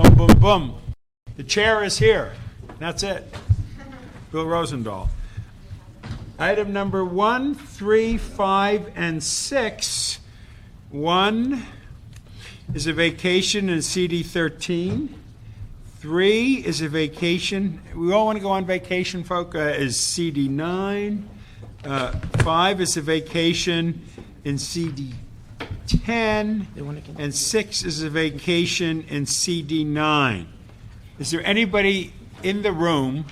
Boom, boom, boom. The chair is here. That's it. Bill Rosendahl. Item number 1, 3, 5, and 6. 1 is a vacation in CD 13. 3 is a vacation. We all want to go on vacation, folk. Is CD 9. 5 is a vacation in CD 10. And 6 is a vacation in CD 9. Is there anybody in the room,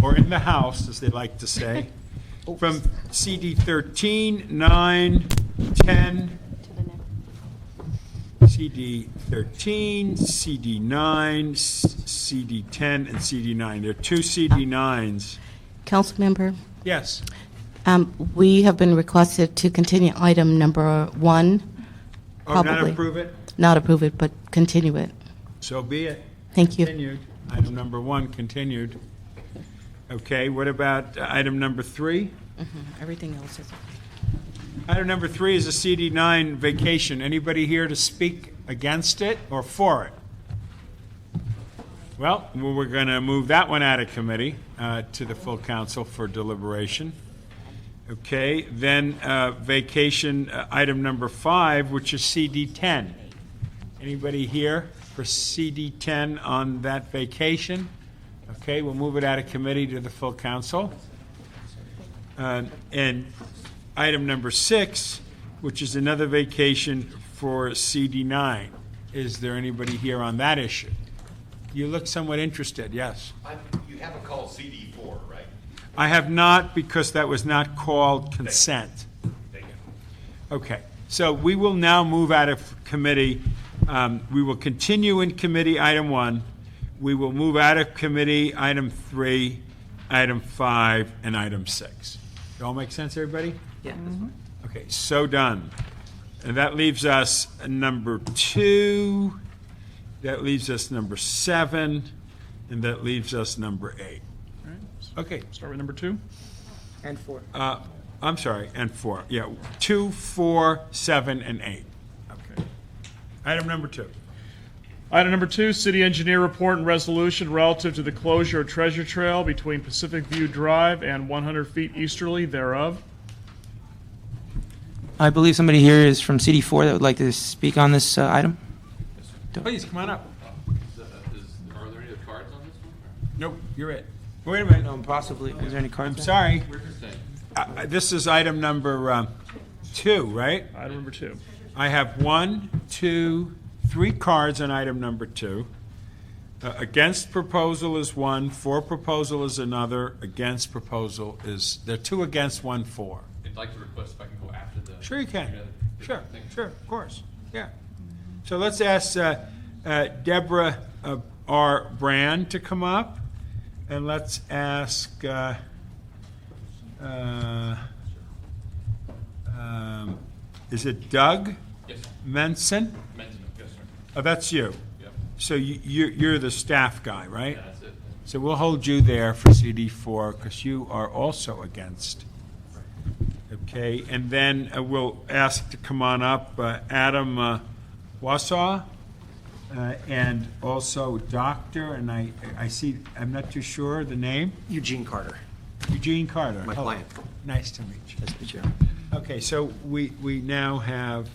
or in the house, as they like to say, from CD 13, 9, 10, CD 13, CD 9, CD 10, and CD 9. There are 2 CD 9s. Council member, Yes. we have been requested to continue item number 1. Oh, not Probably. approve it? Not approve it, but continue it. So be it. Thank you. Continued. Item number 1, continued. Okay, what about item number 3? Everything else is. Item number 3 is a CD 9 vacation. Anybody here to speak against it or for it? Well, we're going to move that one out of committee to the full council for deliberation. Okay, then vacation item number 5, which is CD 10. Anybody here for CD 10 on that vacation? Okay, we'll move it out of committee to the full council. And item number 6, which is another vacation for CD 9. Is there anybody here on that issue? You look somewhat interested, yes. You haven't called CD4, right? I have not, because that was not called consent. Thank you. Okay, so we will now move out of committee. We will continue in committee item 1. We will move out of committee item 3, item 5, and item 6. It all make sense, everybody? Yeah. Okay, so done. And that leaves us number 2, that leaves us number 7, and that leaves us number 8. All right. Okay, Start with number 2. And 4. I'm sorry, and 4. Yeah, 2, 4, 7, and 8. Okay. Item number 2. Item number 2, city engineer report and resolution relative to the closure of Treasure Trail between Pacific View Drive and 100 feet easterly thereof. I believe somebody here is from CD4 that would like to speak on this item. Please, come on up. Are there any cards on this one? Nope, you're it. Wait a minute. Possibly. Is there any cards? I'm sorry. We're just saying. This is item number 2, right? Item number 2. I have 1, 2, 3 cards on item number 2. Against proposal is 1, for proposal is another, against proposal is, there are 2 against, 1 for. I'd like to request if I can go after the. Sure you can. Sure, Thank you. sure, of course, yeah. So let's ask Deborah R. Brand to come up, and let's ask is it Doug Yes, sir. Menson? Mention it. Yes, sir. Oh, that's you. Yep. So you're the staff guy, right? Yeah, that's it. So we'll hold you there for CD4 because you are also against. Okay, and then we'll ask to come on up Adam Wausau and also Doctor, and I see, I'm not too sure the name, Eugene Carter, Eugene Carter. my Hello. client. Nice to meet you. Nice to meet you. Okay, so we now have,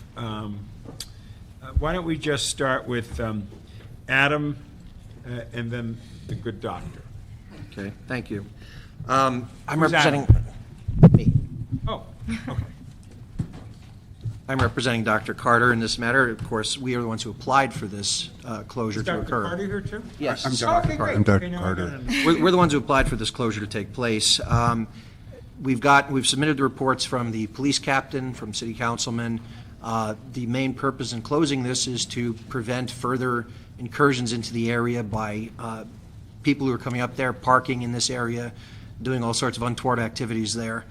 why don't we just start with Adam and then the good doctor. Okay, thank you. I'm Who's representing me. Oh, okay. I'm representing Dr. Carter in this matter. Of course, we are the ones who applied for this closure Is to Dr. occur. Carter here too? Yes. Okay, great. I'm Dr. Okay, now I Carter. got it. We're the ones who applied for this closure to take place. We've submitted the reports from the police captain, from city councilmen. The main purpose in closing this is to prevent further incursions into the area by people who are coming up there, parking in this area, doing all sorts of untoward activities there.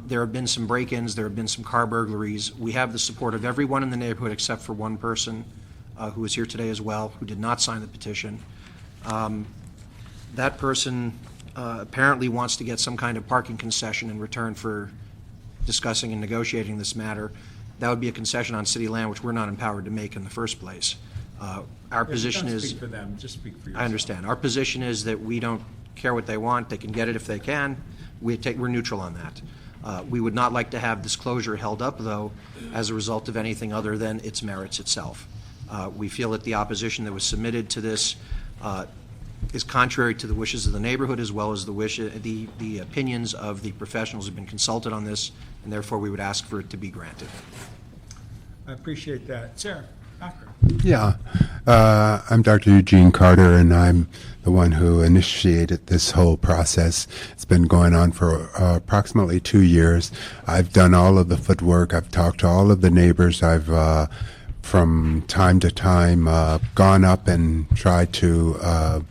There have been some break-ins, there have been some car burglaries. We have the support of everyone in the neighborhood except for one person who is here today as well, who did not sign the petition. That person apparently wants to get some kind of parking concession in return for discussing and negotiating this matter. That would be a concession on city land, which we're not empowered to make in the first place. Our position Don't is... speak for them, just speak for yourself. I understand. Our position is that we don't care what they want. They can get it if they can. We're neutral on that. We would not like to have this closure held up, though, as a result of anything other than its merits itself. We feel that the opposition that was submitted to this is contrary to the wishes of the neighborhood, as well as the opinions of the professionals who have been consulted on this, and therefore we would ask for it to be granted. I appreciate that. Sir, Doctor. Yeah, I'm Dr. Eugene Carter, and I'm the one who initiated this whole process. It's been going on for approximately 2 years. I've done all of the footwork. I've talked to all of the neighbors. I've, from time to time, gone up and tried to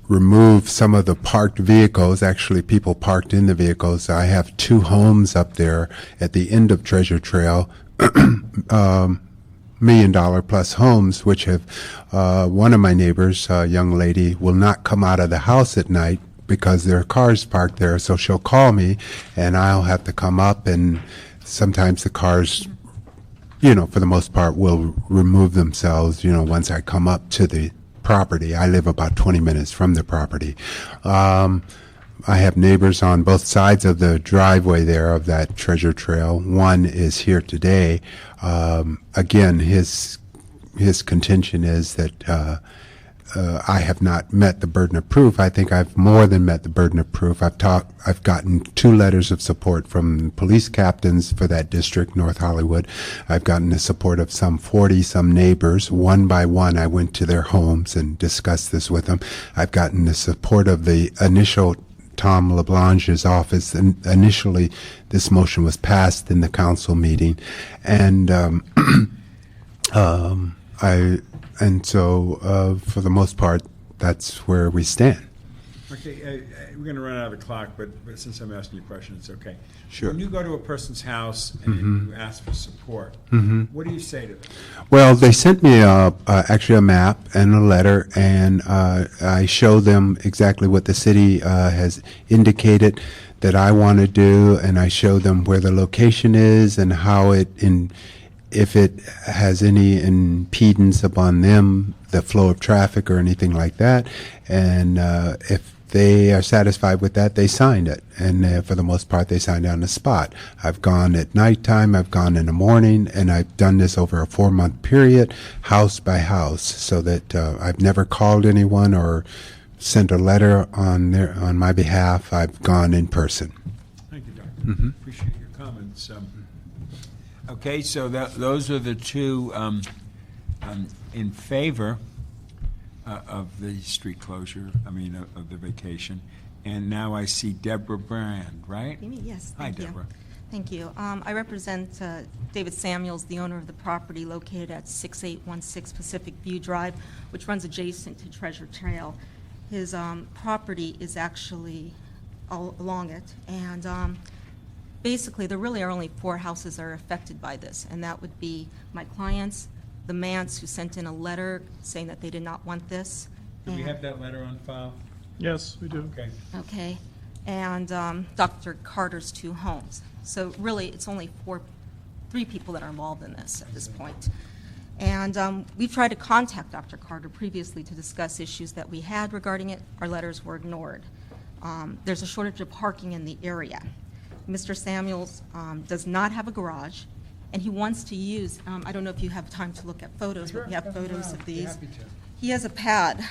remove some of the parked vehicles, actually people parked in the vehicles. I have 2 homes up there at the end of Treasure Trail, $1 million plus homes, which have, one of my neighbors, a young lady, will not come out of the house at night because there are cars parked there, so she'll call me and I'll have to come up, and sometimes the cars, for the most part, will remove themselves, once I come up to the property. I live about 20 minutes from the property. I have neighbors on both sides of the driveway there of that Treasure Trail. One is here today. Again, his contention is that I have not met the burden of proof. I think I've more than met the burden of proof. I've gotten 2 letters of support from police captains for that district, North Hollywood. I've gotten the support of some 40-some neighbors. One by one, I went to their homes and discussed this with them. I've gotten the support of the initial Tom LeBlanche's office, and initially this motion was passed in the council meeting, and so for the most part, that's where we stand. Okay, we're going to run out of the clock, but since I'm asking you a question, it's okay. Sure. When you go to a person's house and you ask for support, what do you say to them? Well, they sent me actually a map and a letter, and I show them exactly what the city has indicated that I want to do, and I show them where the location is and how if it has any impedance upon them, the flow of traffic or anything like that, and if they are satisfied with that, they signed it, and for the most part, they signed it on the spot. I've gone at nighttime, I've gone in the morning, and I've done this over a 4-month period, house by house, so that I've never called anyone or sent a letter on my behalf. I've gone in person. Thank you, Doctor. Appreciate your comments. Okay, so those are the 2 in favor of the street closure, of the vacation. And now I see Deborah Brand, right? Yes. Hi, Thank you. Deborah. Thank you. I represent David Samuels, the owner of the property located at 6816 Pacific View Drive, which runs adjacent to Treasure Trail. His property is actually all along it, and basically there really are only 4 houses that are affected by this, and that would be my clients, the Mants, who sent in a letter saying that they did not want this. Do we have that letter on file? Yes, we do. Okay. Okay, and Dr. Carter's 2 homes. So really, it's only 3 people that are involved in this at this point. And we've tried to contact Dr. Carter previously to discuss issues that we had regarding it. Our letters were ignored. There's a shortage of parking in the area. Mr. Samuels does not have a garage, and he wants to use, I don't know if you have time to look at photos, but we have photos of these. Happy to. He has a pad.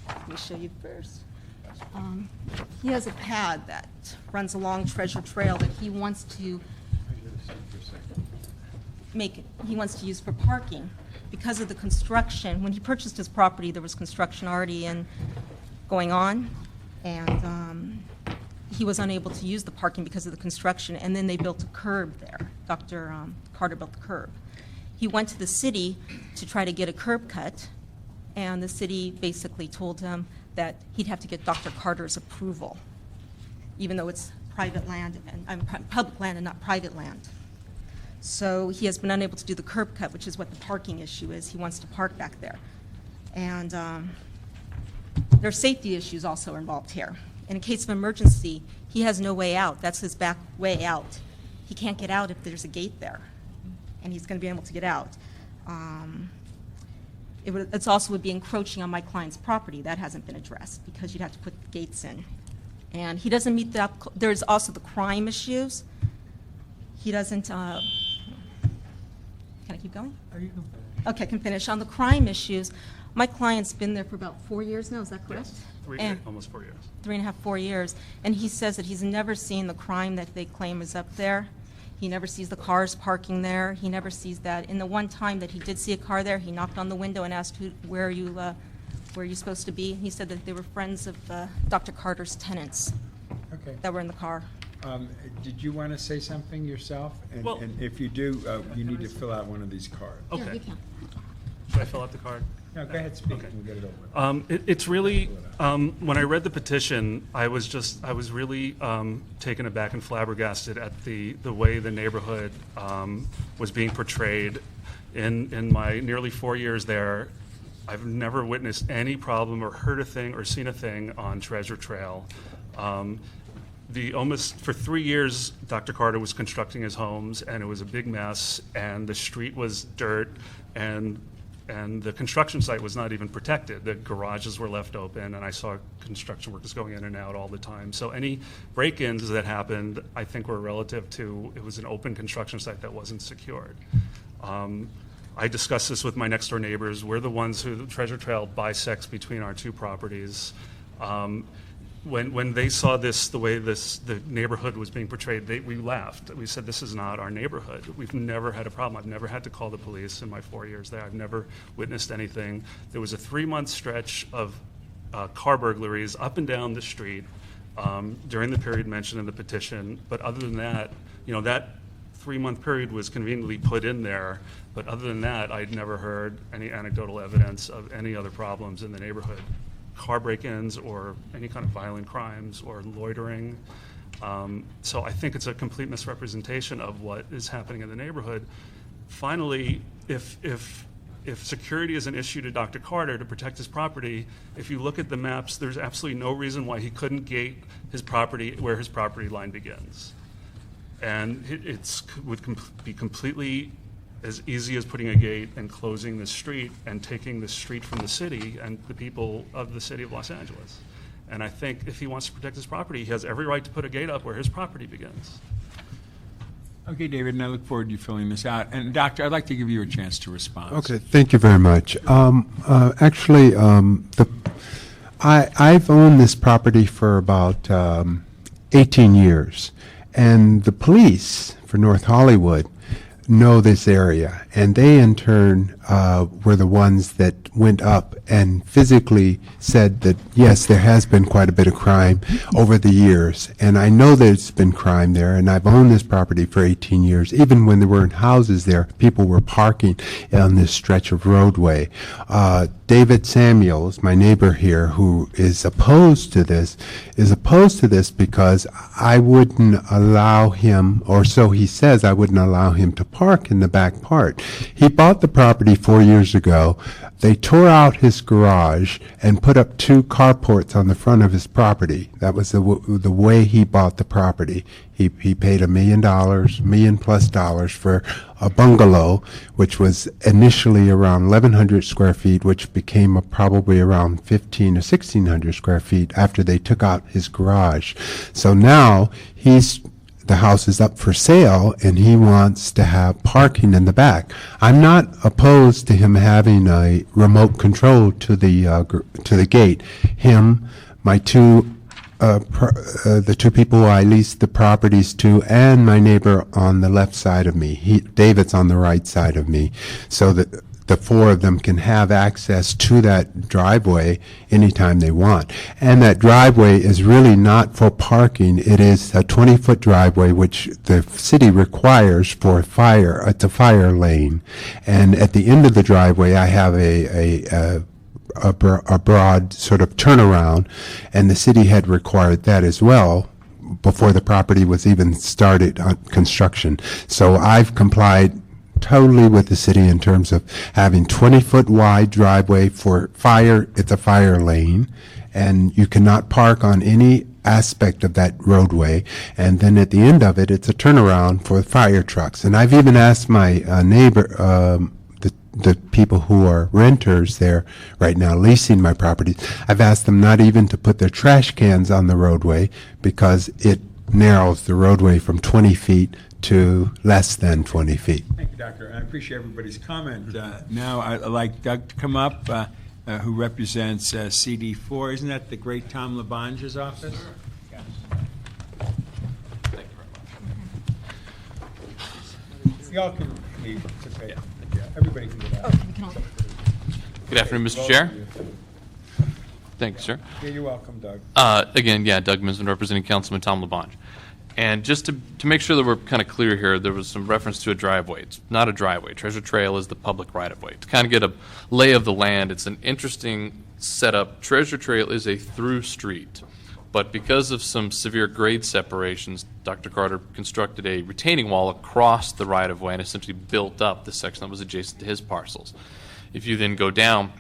Let me show you first. He has a pad that runs along Treasure Trail that he wants to use for parking. Because of the construction, when he purchased his property, there was construction already going on, and he was unable to use the parking because of the construction, and then they built a curb there. Dr. Carter built the curb. He went to the city to try to get a curb cut, and the city basically told him that he'd have to get Dr. Carter's approval, even though it's private land and public land and not private land. So he has been unable to do the curb cut, which is what the parking issue is. He wants to park back there. And there are safety issues also involved here. In a case of emergency, he has no way out. That's his back way out. He can't get out if there's a gate there, and he's going to be able to get out. It's also would be encroaching on my client's property. That hasn't been addressed because you'd have to put gates in. And he doesn't meet that. There's also the crime issues. He doesn't, can I keep going? Okay, I can finish. On the crime issues, my client's been there for about 4 years now, is that correct? Yes, almost 4 years. 3.5, 4 years. And he says that he's never seen the crime that they claim is up there. He never sees the cars parking there. He never sees that. In the one time that he did see a car there, he knocked on the window and asked, where are you supposed to be? He said that they were friends of Dr. Carter's tenants Okay. that were in the car. Did you want to say something yourself? Well- And if you do, you need to fill out one of these cards. Yeah, Okay. you can. Should I fill out the card? No, go ahead, speak, and we'll get it over with. It's really, when I read the petition, I was really taken aback and flabbergasted at the way the neighborhood was being portrayed. In my nearly 4 years there, I've never witnessed any problem or heard a thing or seen a thing on Treasure Trail. For 3 years, Dr. Carter was constructing his homes, and it was a big mess, and the street was dirt, and the construction site was not even protected. The garages were left open, and I saw construction workers going in and out all the time. So any break-ins that happened, I think, were relative to, it was an open construction site that wasn't secured. I discussed this with my next-door neighbors. We're the ones who, the Treasure Trail bisects between our two properties. When they saw this, the way the neighborhood was being portrayed, we laughed. We said, this is not our neighborhood. We've never had a problem. I've never had to call the police in my 4 years there. I've never witnessed anything. There was a 3-month stretch of car burglaries up and down the street during the period mentioned in the petition. But other than that, that 3-month period was conveniently put in there. But other than that, I'd never heard any anecdotal evidence of any other problems in the neighborhood. Car break-ins or any kind of violent crimes or loitering. So I think it's a complete misrepresentation of what is happening in the neighborhood. Finally, if security is an issue to Dr. Carter to protect his property, if you look at the maps, there's absolutely no reason why he couldn't gate his property where his property line begins. And it would be completely as easy as putting a gate and closing the street and taking the street from the city and the people of the city of Los Angeles. And I think if he wants to protect his property, he has every right to put a gate up where his property begins. Okay, David, and I look forward to you filling this out. And Doctor, I'd like to give you a chance to respond. Okay, thank you very much. Actually, I've owned this property for about 18 years, and the police for North Hollywood know this area, and they in turn were the ones that went up and physically said that yes, there has been quite a bit of crime over the years, and I know there's been crime there, and I've owned this property for 18 years. Even when there weren't houses there, people were parking on this stretch of roadway. David Samuels, my neighbor here, who is opposed to this because I wouldn't allow him, or so he says, I wouldn't allow him to park in the back part. He bought the property 4 years ago. They tore out his garage and put up 2 carports on the front of his property. That was the way he bought the property. He paid $1 million, $1 million plus for a bungalow, which was initially around 1,100 square feet, which became probably around 1,500 to 1,600 square feet after they took out his garage. So now the house is up for sale, and he wants to have parking in the back. I'm not opposed to him having a remote control to the gate. Him, my the 2 people I leased the properties to, and my neighbor on the left side of me. David's on the right side of me, so that the 4 of them can have access to that driveway anytime they want. And that driveway is really not for parking. It is a 20-foot driveway, which the city requires for fire. It's a fire lane. And at the end of the driveway, I have a broad sort of turnaround, and the city had required that as well before the property was even started on construction. So I've complied totally with the city in terms of having 20-foot wide driveway for fire. It's a fire lane, and you cannot park on any aspect of that roadway. And then at the end of it, it's a turnaround for fire trucks. And I've even asked my neighbor, the people who are renters there right now leasing my properties, I've asked them not even to put their trash cans on the roadway because it narrows the roadway from 20 feet to less than 20 feet. Thank you, Doctor. I appreciate everybody's comment. Now I'd like Doug to come up, who represents CD4. Isn't that the great Tom Labange's office? Yes. Thank you very much. Y'all can leave. It's okay. Yeah, everybody can get out. Good afternoon, Mr. Chair. Thank you, sir. Yeah, you're welcome, Doug. Again, yeah, Doug Misman representing Councilman Tom Labange. And just to make sure that we're kind of clear here, there was some reference to a driveway. It's not a driveway. Treasure Trail is the public right-of-way. To kind of get a lay of the land, it's an interesting setup. Treasure Trail is a through street, but because of some severe grade separations, Dr. Carter constructed a retaining wall across the right-of-way and essentially built up the section that was adjacent to his parcels. If you then go down,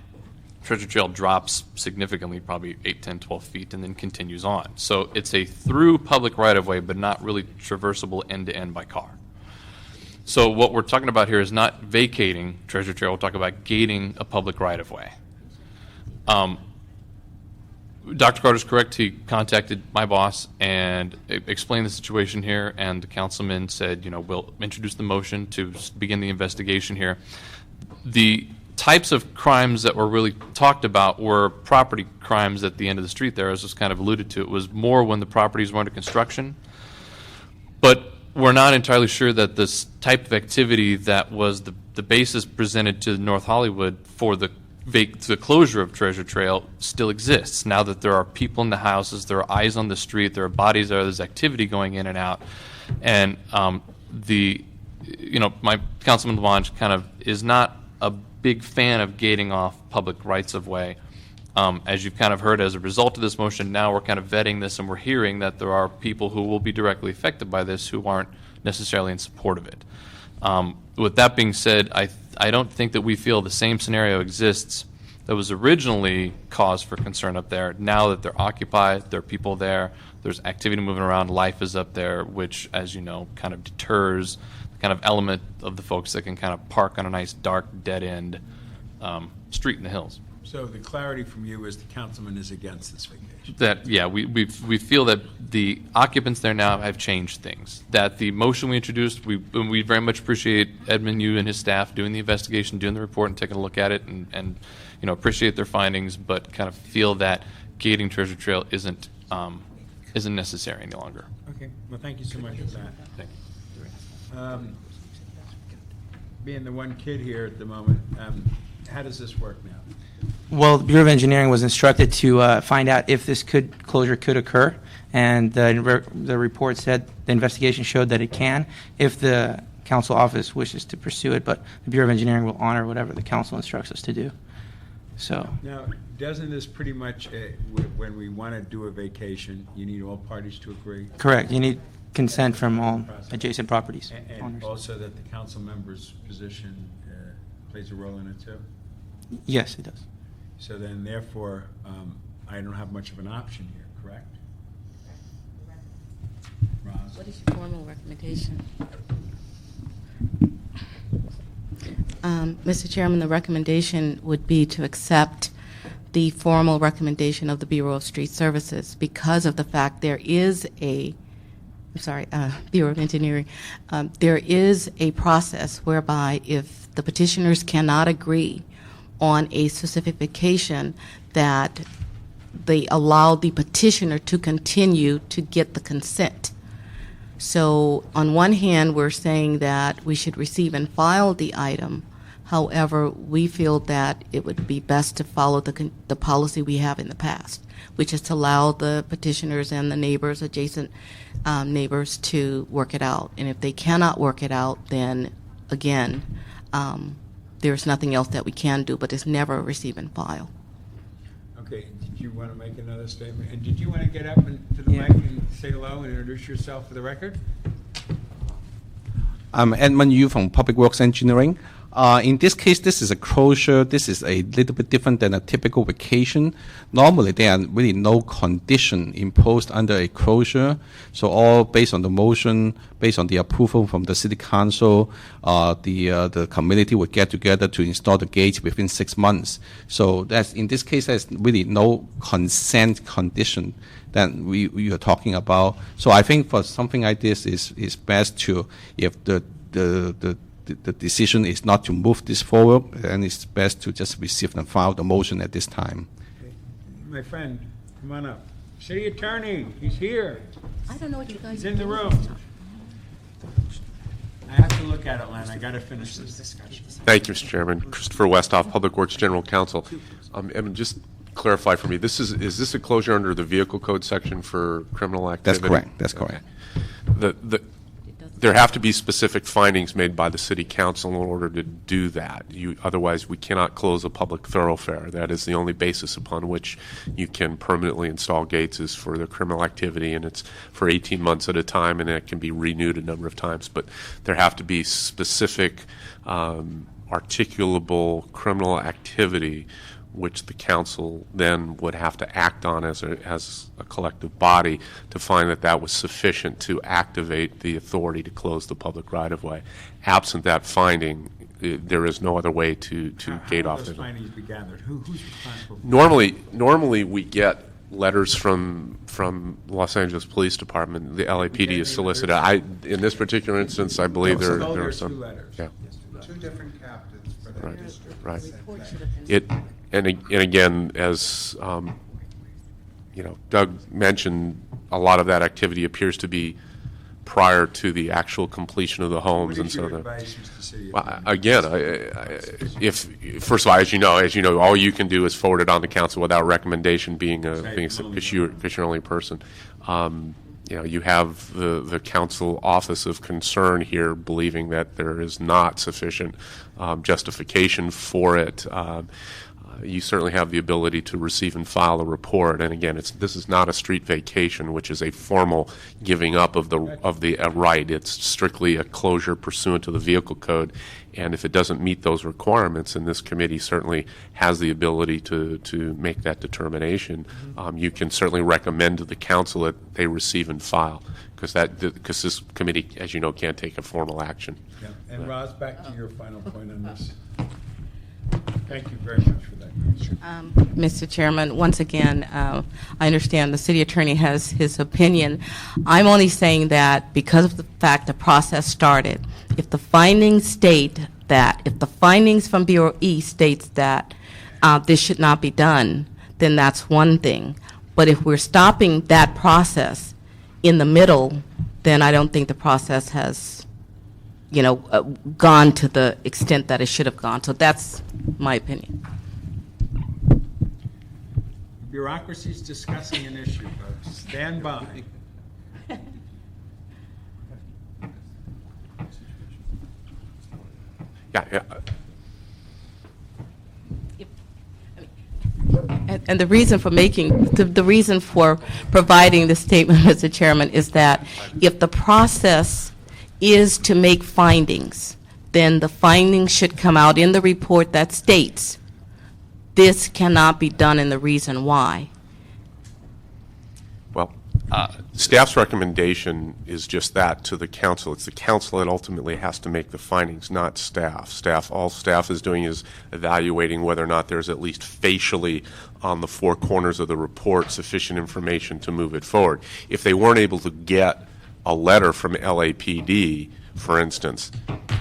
Treasure Trail drops significantly, probably 8, 10, 12 feet, and then continues on. So it's a through public right-of-way, but not really traversable end-to-end by car. So what we're talking about here is not vacating Treasure Trail. We'll talk about gating a public right-of-way. Dr. Carter's correct. He contacted my boss and explained the situation here, and the councilman said, you know, we'll introduce the motion to begin the investigation here. The types of crimes that were really talked about were property crimes at the end of the street there, as was kind of alluded to. It was more when the properties were under construction. But we're not entirely sure that this type of activity that was the basis presented to North Hollywood for the closure of Treasure Trail still exists. Now that there are people in the houses, there are eyes on the street, there are bodies there, there's activity going in and out. And my Councilman Labange kind of is not a big fan of gating off public rights of way. As you've kind of heard, as a result of this motion, now we're kind of vetting this, and we're hearing that there are people who will be directly affected by this who aren't necessarily in support of it. With that being said, I don't think that we feel the same scenario exists that was originally cause for concern up there. Now that they're occupied, there are people there, there's activity moving around, life is up there, which, as you know, kind of deters the kind of element of the folks that can kind of park on a nice, dark, dead-end street in the hills. So the clarity from you is the councilman is against this vacation. That, yeah, we feel that the occupants there now have changed things. That the motion we introduced, we very much appreciate Edmund, you and his staff doing the investigation, doing the report, and taking a look at it, and appreciate their findings, but kind of feel that gating Treasure Trail isn't necessary any longer. Okay. Well, thank you so much for that. Thank you. Being the one kid here at the moment, how does this work now? Well, the Bureau of Engineering was instructed to find out if this closure could occur, and the report said the investigation showed that it can if the council office wishes to pursue it, but the Bureau of Engineering will honor whatever the council instructs us to do. So Now, doesn't this pretty much, when we want to do a vacation, you need all parties to agree? correct. You need consent from all adjacent properties. And owners. also that the council member's position plays a role in it too? Yes, it does. So then therefore, I don't have much of an option here, correct? Roz? What is your formal recommendation? Mr. Chairman, the recommendation would be to accept the formal recommendation of the Bureau of Street Services because of the fact there is Bureau of Engineering, there is a process whereby if the petitioners cannot agree on a specific vacation, that they allow the petitioner to continue to get the consent. So on one hand, we're saying that we should receive and file the item. However, we feel that it would be best to follow the policy we have in the past, which is to allow the petitioners and the neighbors, adjacent neighbors, to work it out. And if they cannot work it out, then again, there's nothing else that we can do, but it's never a receive and file. Okay, did you want to make another statement? And did you want to get up and to the mic and say hello and introduce yourself for the record? I'm Edmund Yu from Public Works Engineering. In this case, this is a closure. This is a little bit different than a typical vacation. Normally, there are really no condition imposed under a closure. So all based on the motion, based on the approval from the city council, the community would get together to install the gates within 6 months. So that's, in this case, there's really no consent condition that we are talking about. So I think for something like this is best to, if the decision is not to move this forward, then it's best to just receive and file the motion at this time. My friend, come on up. City Attorney, he's here. I don't know what you guys He's are in the doing. room. I have to look at it, Len. I got to finish this discussion. Thank you, Mr. Chairman. Christopher Westhoff, Public Works General Counsel. Evan, just clarify for me, is this a closure under the Vehicle Code section for criminal activity? That's correct. That's correct. There have to be specific findings made by the City Council in order to do that. Otherwise, we cannot close a public thoroughfare. That is the only basis upon which you can permanently install gates is for the criminal activity, and it's for 18 months at a time, and it can be renewed a number of times. But there have to be specific articulable criminal activity which the council then would have to act on as a collective body to find that that was sufficient to activate the authority to close the public right-of-way. Absent that finding, there is no other way to gate off. How will those findings be gathered? Who's responsible? Normally we get letters from Los Angeles Police Department. The LAPD is solicited. In this particular instance, I believe there are some. Two letters. Yeah. Two different captains for that Right. district. Right. And again, as Doug mentioned, a lot of that activity appears to be prior to the actual completion of the homes, What and is so your the. advice, Mr. City Well, Attorney? again, if first of all, as you know, all you can do is forward it on the council without recommendation being because you're only a person. You have the council office of concern here believing that there is not sufficient justification for it. You certainly have the ability to receive and file a report. And again, this is not a street vacation, which is a formal giving up of the right. It's strictly a closure pursuant to the Vehicle Code. And if it doesn't meet those requirements, and this committee certainly has the ability to make that determination, you can certainly recommend to the council that they receive and file, because this committee, as you know, can't take a formal action. Yeah. And Roz, back to your final point on this. Thank you very much for that. Mr. Chairman, once again, I understand the city attorney has his opinion. I'm only saying that because of the fact the process started, if the findings from Bureau E states that this should not be done, then that's one thing. But if we're stopping that process in the middle, then I don't think the process has gone to the extent that it should have gone. So that's my opinion. Bureaucracy's discussing an issue, folks. Stand by. Yeah. And the reason for the reason for providing this statement, Mr. Chairman, is that if the process is to make findings, then the findings should come out in the report that states this cannot be done and the reason why. Well, staff's recommendation is just that to the council. It's the council that ultimately has to make the findings, not staff. All staff is doing is evaluating whether or not there's at least facially on the four corners of the report sufficient information to move it forward. If they weren't able to get a letter from LAPD, for instance,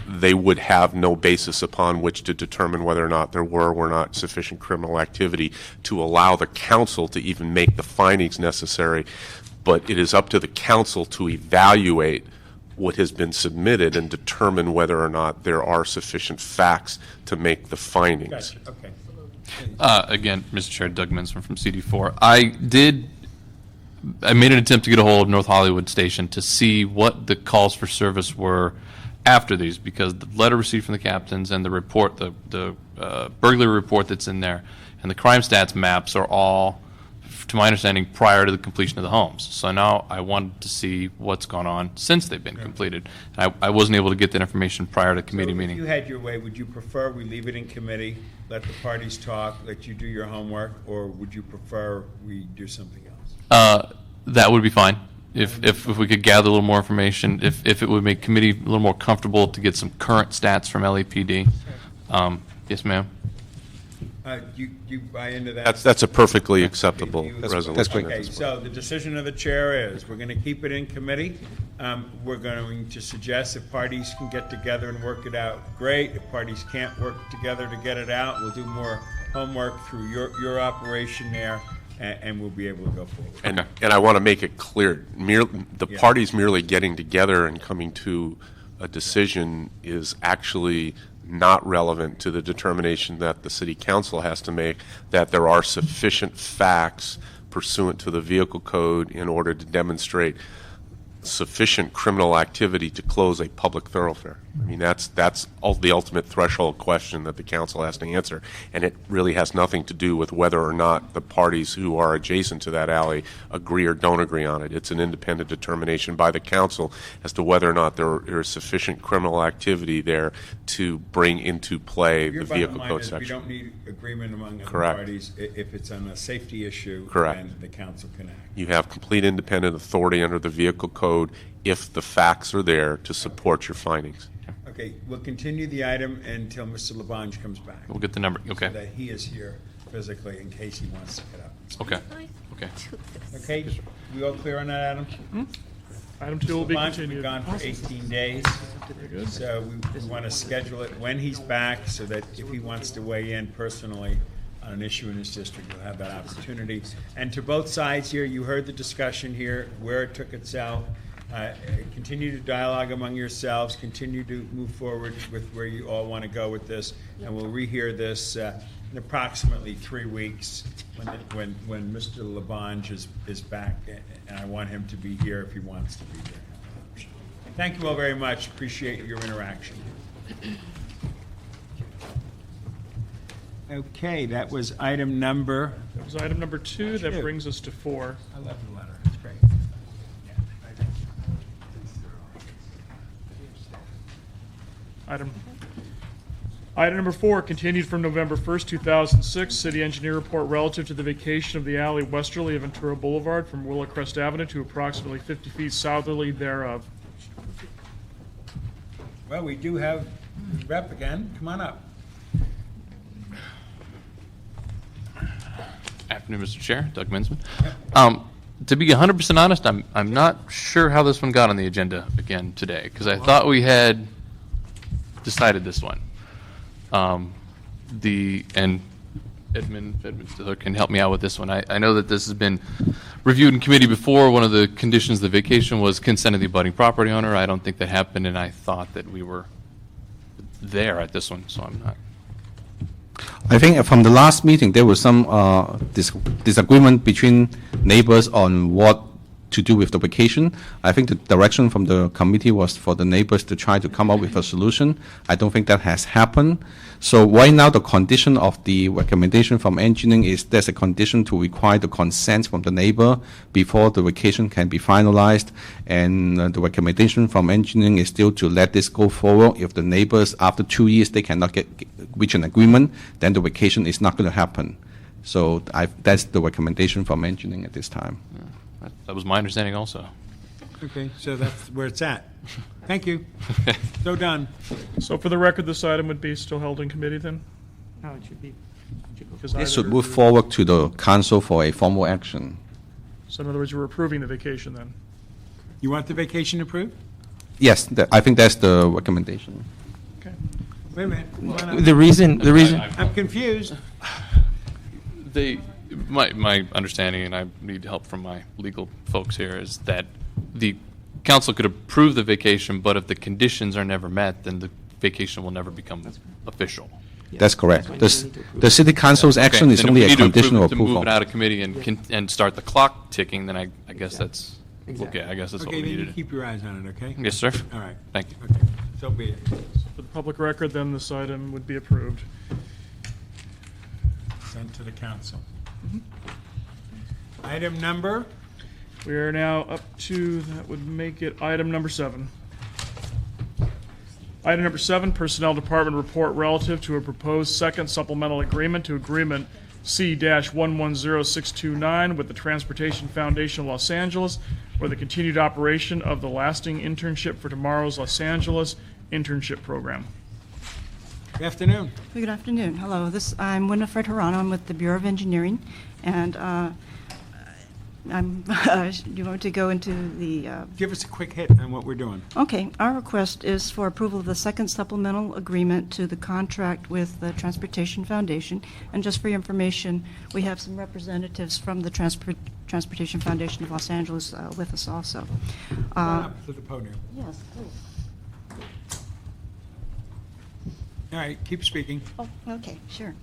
they would have no basis upon which to determine whether or not there were not sufficient criminal activity to allow the council to even make the findings necessary. But it is up to the council to evaluate what has been submitted and determine whether or not there are sufficient facts to make the findings. Gotcha. Okay. Again, Mr. Chair, Doug Minsman from CD4. I made an attempt to get a hold of North Hollywood Station to see what the calls for service were after these, because the letter received from the captains and the report, the burglary report that's in there, and the crime stats maps are all to my understanding, prior to the completion of the homes. So now I wanted to see what's gone on since they've been completed. And I wasn't able to get that information prior to committee So meeting. if you had your way, would you prefer we leave it in committee, let the parties talk, let you do your homework, or would you prefer we do something else? That would be fine. If we could gather a little more information, if it would make committee a little more comfortable to get some current stats from LAPD. Yes, ma'am. You buy into that? That's a perfectly acceptable You- resolution. that's great. Okay, so the decision of the chair is, we're going to keep it in committee. We're going to suggest if parties can get together and work it out, great. If parties can't work together to get it out, we'll do more homework through your operation there, and we'll be able to go forward. And I want to make it clear, the Yeah. parties merely getting together and coming to a decision is actually not relevant to the determination that the city council has to make, that there are sufficient facts pursuant to the vehicle code in order to demonstrate sufficient criminal activity to close a public thoroughfare. I mean, that's the ultimate threshold question that the council has to answer, and it really has nothing to do with whether or not the parties who are adjacent to that alley agree or don't agree on it. It's an independent determination by the council as to whether or not there is sufficient criminal activity there to bring into play the Your vehicle bottom line code is we section. don't need agreement among other Correct. parties. If it's on a safety issue, Correct. then the council can act. You have complete independent authority under the vehicle code if the facts are there to support your findings. Okay, we'll continue the item until Mr. Labange comes back. We'll get the number. So Okay. that he is here physically in case he wants to get up. Okay. Okay. Okay, we all clear on that, Adam? Item 2 will be Labange will be continued. gone for 18 days. So we want to schedule it when he's back so that if he wants to weigh in personally on an issue in his district, we'll have that opportunity. And to both sides here, you heard the discussion here, where it took itself. Continue to dialogue among yourselves, continue to move forward with where you all want to go with this, and we'll rehear this in approximately 3 weeks when Mr. Labange is back, and I want him to be here if he wants to be here. Thank you all very much, appreciate your interaction. Okay, that was item number, That was item number 2. That brings us to 4. I love the letter, it's great. Item number 4, continued from November 1st, 2006, city engineer report relative to the vacation of the alley westerly of Ventura Boulevard from Willowcrest Avenue to approximately 50 feet southerly thereof. Well, we do have rep again, come on up. Afternoon, Mr. Chair. Doug Minsman. To be 100% honest, I'm not sure how this one got on the agenda again today, because I thought we had decided this one. And Edmund Stiller can help me out with this one. I know that this has been reviewed in committee before. One of the conditions of the vacation was consent of the abutting property owner. I don't think that happened, and I thought that we were there at this one, so I'm not. I think from the last meeting, there was some disagreement between neighbors on what to do with the vacation. I think the direction from the committee was for the neighbors to try to come up with a solution. I don't think that has happened. So right now, the condition of the recommendation from engineering is there's a condition to require the consent from the neighbor before the vacation can be finalized. And the recommendation from engineering is still to let this go forward. If the neighbors, after 2 years, they cannot reach an agreement, then the vacation is not going to happen. So that's the recommendation from engineering at this time. That was my understanding also. Okay, so that's where it's at. Thank you. So done. So for the record, this item would be still held in committee then? No, it should be. This should move forward to the council for a formal action. So in other words, you're approving the vacation then? You want the vacation approved? Yes, I think that's the recommendation. Okay. Wait a minute. Hold on. The reason, I'm confused. My understanding, and I need help from my legal folks here, is that the council could approve the vacation, but if the conditions are never met, then the vacation will never become official. That's correct. The city council's action is Then if only we a need to conditional approve it to move approval. it out of committee and start the clock ticking, then I guess that's, Exactly. okay, I guess that's what Okay, we then you needed. keep your eyes on it, okay? Yes, sir. All right. Thank you. Okay, so be it. For the public record, then this item would be approved. Sent to the council. Item number? We are now up to, that would make it item number 7. Item number 7, Personnel Department report relative to a proposed second supplemental agreement to Agreement C-110629 with the Transportation Foundation of Los Angeles for the continued operation of the Lasting Internship for Tomorrow's Los Angeles Internship Program. Good afternoon. Good afternoon. Hello. I'm Winifred Hirano. I'm with the Bureau of Engineering, and do you want to go into the? Give us a quick hit on what we're doing. Okay. Our request is for approval of the second supplemental agreement to the contract with the Transportation Foundation. And just for your information, we have some representatives from the Transportation Foundation of Los Angeles with us also. Come on up to the podium. Yes, please. All right, keep speaking. Oh, okay, sure.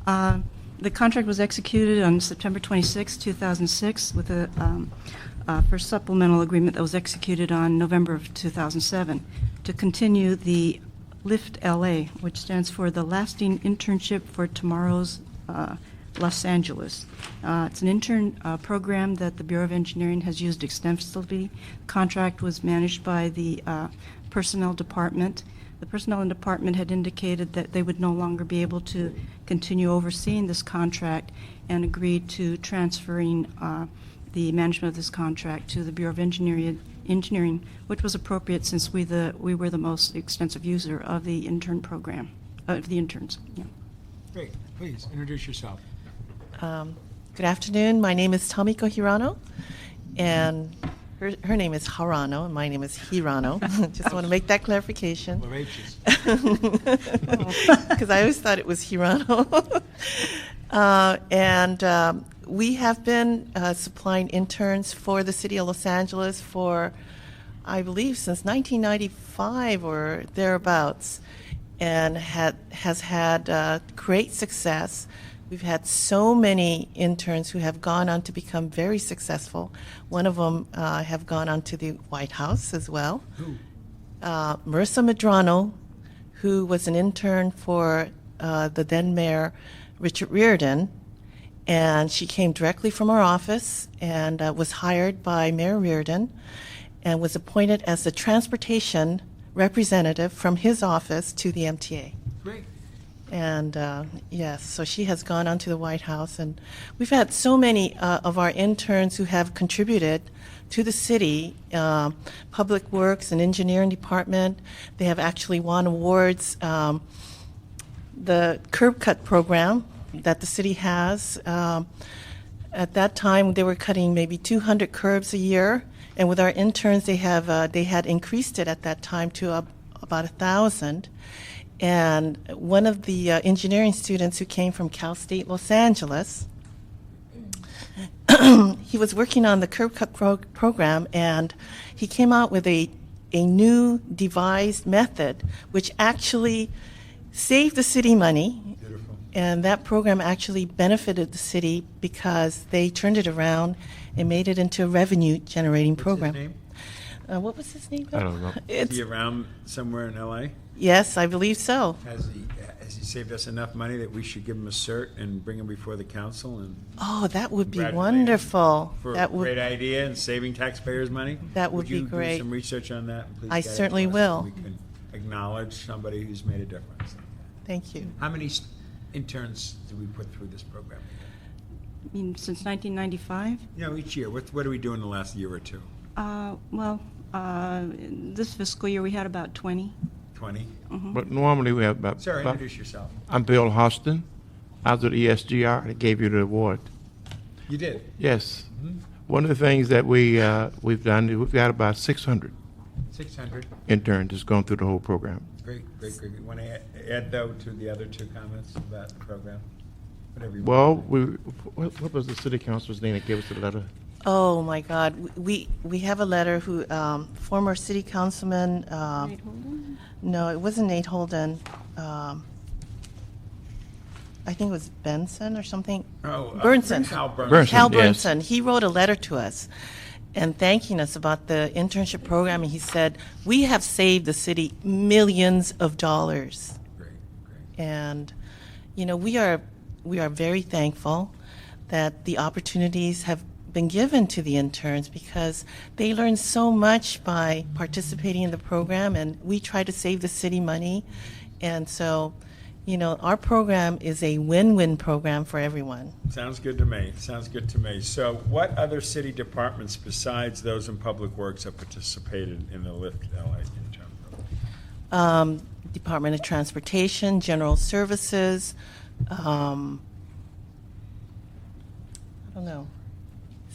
The contract was executed on September 26, 2006, with a first supplemental agreement that was executed on November of 2007 to continue the LIFT LA, which stands for the Lasting Internship for Tomorrow's Los Angeles. It's an intern program that the Bureau of Engineering has used extensively. The contract was managed by the Personnel Department. The Personnel Department had indicated that they would no longer be able to continue overseeing this contract and agreed to transferring the management of this contract to the Bureau of Engineering, which was appropriate since we were the most extensive user of the intern program, of the interns. Yeah. Great. Please introduce yourself. Good afternoon. My name is Tomiko Hirano, and her name is Harano, and my name is Hirano. Just want to make that clarification. Because I always thought it was Hirano. And we have been supplying interns for the City of Los Angeles for, I believe, since 1995 or thereabouts, and has had great success. We've had so many interns who have gone on to become very successful. One of them have gone on to the White House as well. Who? Marissa Medrano, who was an intern for the then mayor, Richard Riordan, and she came directly from our office and was hired by Mayor Riordan and was appointed as the transportation representative from his office to the MTA. Great. And yes, so she has gone on to the White House, and we've had so many of our interns who have contributed to the city, Public Works and Engineering Department. They have actually won awards. The curb cut program that the city has, at that time they were cutting maybe 200 curbs a year, and with our interns they had increased it at that time to about 1,000. And one of the engineering students who came from Cal State Los Angeles, he was working on the curb cut program, and he came out with a new devised method which actually saved the city money. Beautiful. And that program actually benefited the city because they turned it around and made it into a revenue-generating program. What's his name? What was his name? I don't know. Is he around somewhere in L.A.? Yes, I believe so. Has he saved us enough money that we should give him a cert and bring him before the council? And Oh, that would be congratulate him wonderful. For That a great idea and saving taxpayers money? That would be you great. do some research on that? And please I get it certainly to us will. so we can acknowledge somebody who's made a difference. Thank you. How many interns do we put through this program? I mean, since 1995? You know, each year. What do we do in the last year or two? This fiscal year we had about 20. 20? But normally we have about. Sir, about- introduce yourself. I'm Bill Hostin. I was at ESGR that gave you the award. You did? Yes. One of the things that we've done is we've got about 600 600. interns that's gone through the whole program. Great. You want to add, though, to the other two comments about the program? Whatever you Well, want. what was the city council's name that gave us the letter? Oh my God, we have a letter who former city councilman. Nate Holden? No, it wasn't Nate Holden. I think it was Benson or something. Burnson. Hal Burnson. Burnson, Hal yes. Burnson. He wrote a letter to us and thanking us about the internship program. And he said, we have saved the city millions of dollars. Great. And, you know, we are very thankful that the opportunities have been given to the interns because they learn so much by participating in the program, and we try to save the city money. And so, you know, our program is a win-win program for everyone. Sounds good to me. Sounds good to me. So what other city departments besides those in Public Works have participated in the Lift LA intern program? Department of Transportation, General Services, I don't know,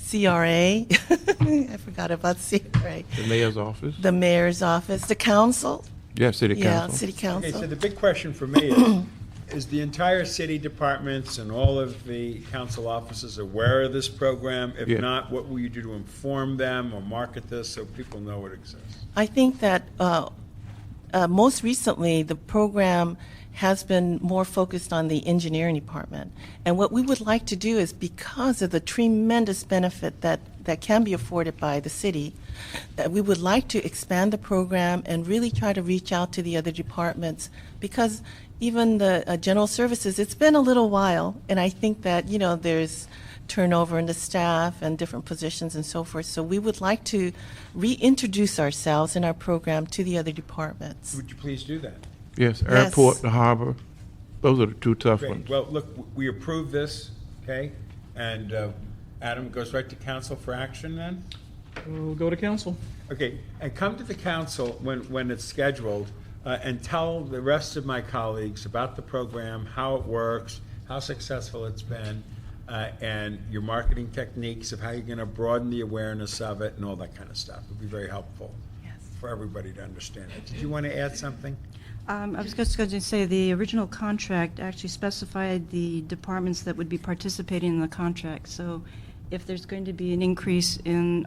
CRA. I forgot about CRA. The mayor's office. The mayor's office, the council. Yeah, city council. Yeah, city council. Okay, so the big question for me is the entire city departments and all of the council offices aware of this program? If Yeah. not, what will you do to inform them or market this so people know it exists? I think that most recently, the program has been more focused on the engineering department. And what we would like to do is, because of the tremendous benefit that can be afforded by the city, that we would like to expand the program and really try to reach out to the other departments, because even the general services, it's been a little while, and I think that, you know, there's turnover in the staff and different positions and so forth. So we would like to reintroduce ourselves in our program to the other departments. Would you please do that? Yes, airport, the harbor. Those are the two tough Great. ones. Well, look, we approve this, okay? And Adam goes right to council for action then? We'll go to council. Okay, and come to the council when it's scheduled and tell the rest of my colleagues about the program, how it works, how successful it's been, and your marketing techniques of how you're going to broaden the awareness of it and all that kind of stuff. It would be very helpful for everybody to understand it. Did you want to add something? I was just going to say the original contract actually specified the departments that would be participating in the contract. So if there's going to be an increase in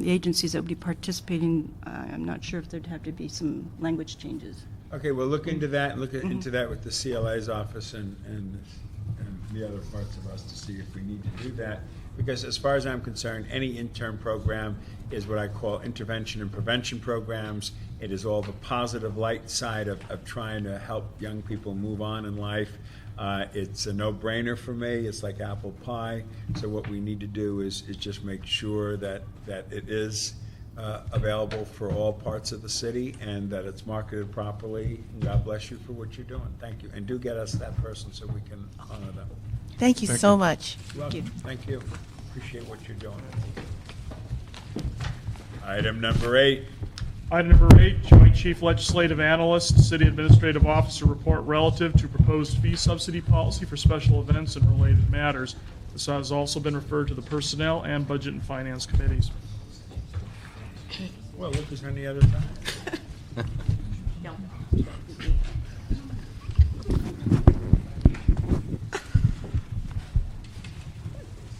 the agencies that would be participating, I'm not sure if there'd have to be some language changes. Okay, well, look into that and look into that with the CLA's office and the other parts of us to see if we need to do that. Because as far as I'm concerned, any intern program is what I call intervention and prevention programs. It is all the positive light side of trying to help young people move on in life. It's a no-brainer for me. It's like apple pie. So what we need to do is just make sure that it is available for all parts of the city and that it's marketed properly. And God bless you for what you're doing. Thank you. And do get us that person so we can honor them. Thank you so much. Thank you. Thank you. Appreciate what you're doing. Item number 8. Item number 8, Joint Chief Legislative Analyst, City Administrative Officer report relative to proposed fee subsidy policy for special events and related matters. This has also been referred to the Personnel and Budget and Finance Committees. Well, look, there's any other time.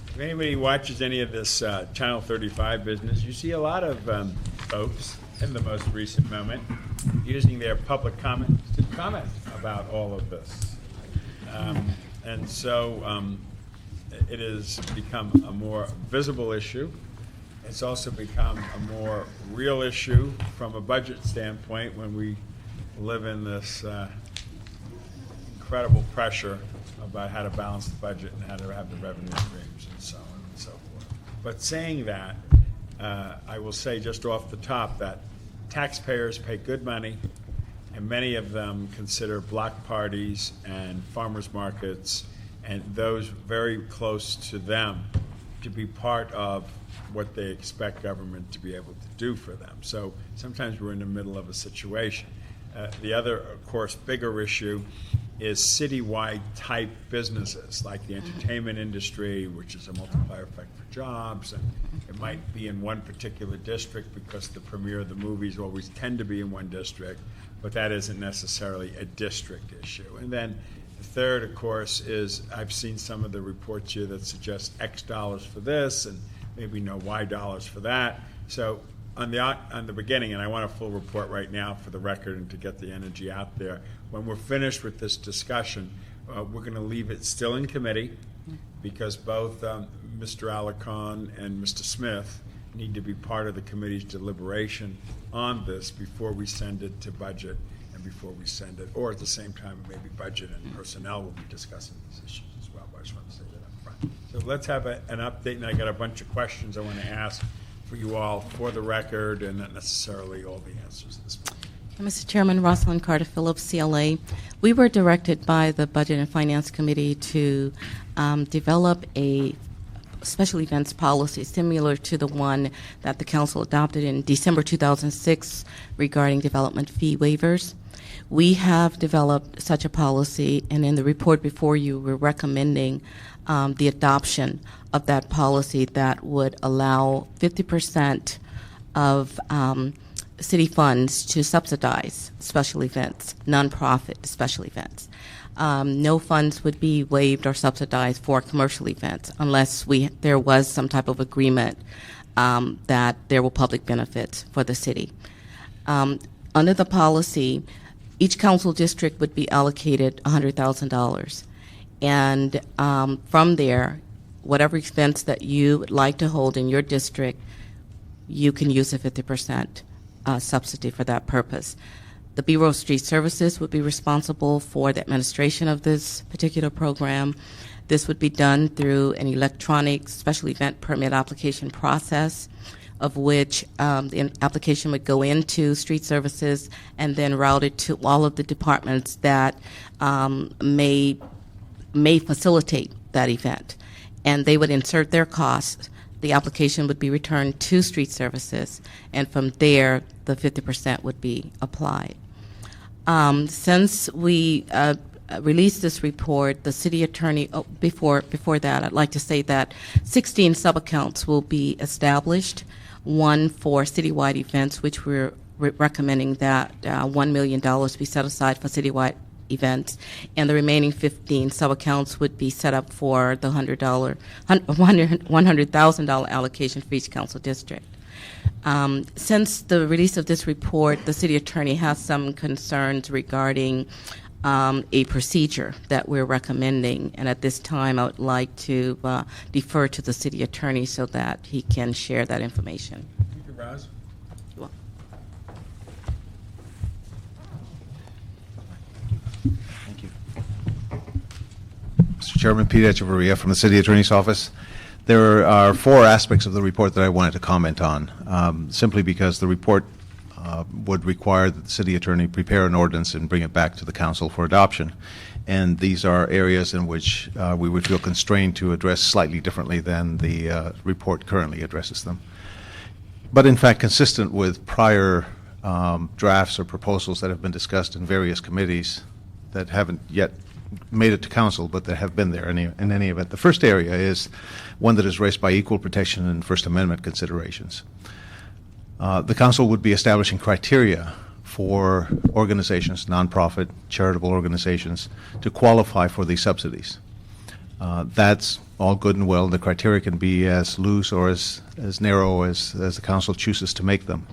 If anybody watches any of this Channel 35 business, you see a lot of folks in the most recent moment using their public comment to comment about all of this. And so it has become a more visible issue. It's also become a more real issue from a budget standpoint when we live in this incredible pressure about how to balance the budget and how to have the revenue streams and so on and so forth. But saying that, I will say just off the top that taxpayers pay good money, and many of them consider block parties and farmers markets and those very close to them to be part of what they expect government to be able to do for them. So sometimes we're in the middle of a situation. The other, of course, bigger issue is citywide type businesses like the entertainment industry, which is a multiplier effect for jobs, and it might be in one particular district because the premiere of the movies always tend to be in one district, but that isn't necessarily a district issue. And then the third, of course, is I've seen some of the reports here that suggest X dollars for this and maybe no Y dollars for that. So on the beginning, and I want a full report right now for the record and to get the energy out there, when we're finished with this discussion, we're going to leave it still in committee because both Mr. Allocation and Mr. Smith need to be part of the committee's deliberation on this before we send it to budget and before we send it, or at the same time, maybe budget and personnel will be discussing these issues as well, but I just want to say that up front. So let's have an update, and I got a bunch of questions I want to ask for you all for the record, and not necessarily all the answers this morning. Mr. Chairman, Rosalind Carter Phillips, CLA. We were directed by the Budget and Finance Committee to develop a special events policy similar to the one that the Council adopted in December 2006 regarding development fee waivers. We have developed such a policy, and in the report before you, we're recommending the adoption of that policy that would allow 50% of city funds to subsidize special events, nonprofit special events. No funds would be waived or subsidized for commercial events unless there was some type of agreement that there were public benefits for the city. Under the policy, each council district would be allocated $100,000. And from there, whatever expense that you would like to hold in your district, you can use a 50% subsidy for that purpose. The Bureau of Street Services would be responsible for the administration of this particular program. This would be done through an electronic special event permit application process, of which the application would go into Street Services and then routed to all of the departments that may facilitate that event. And they would insert their costs. The application would be returned to Street Services, and from there, the 50% would be applied. Since we released this report, the city attorney, before that, I'd like to say that 16 sub-accounts will be established, one for citywide events, which we're recommending that $1 million be set aside for citywide events, and the remaining 15 sub-accounts would be set up for the $100,000 allocation for each council district. Since the release of this report, the city attorney has some concerns regarding a procedure that we're recommending, and at this time I would like to defer to the city attorney so that he can share that information. Thank you, Roz. Thank you. Mr. Chairman, Pete Echeverria from the City Attorney's Office. There are 4 aspects of the report that I wanted to comment on, simply because the report would require that the city attorney prepare an ordinance and bring it back to the council for adoption. And these are areas in which we would feel constrained to address slightly differently than the report currently addresses them. But in fact, consistent with prior drafts or proposals that have been discussed in various committees that haven't yet made it to council, but that have been there in any event. The first area is one that is raised by equal protection and First Amendment considerations. The council would be establishing criteria for organizations, nonprofit, charitable organizations, to qualify for these subsidies. That's all good and well. The criteria can be as loose or as narrow as the council chooses to make them.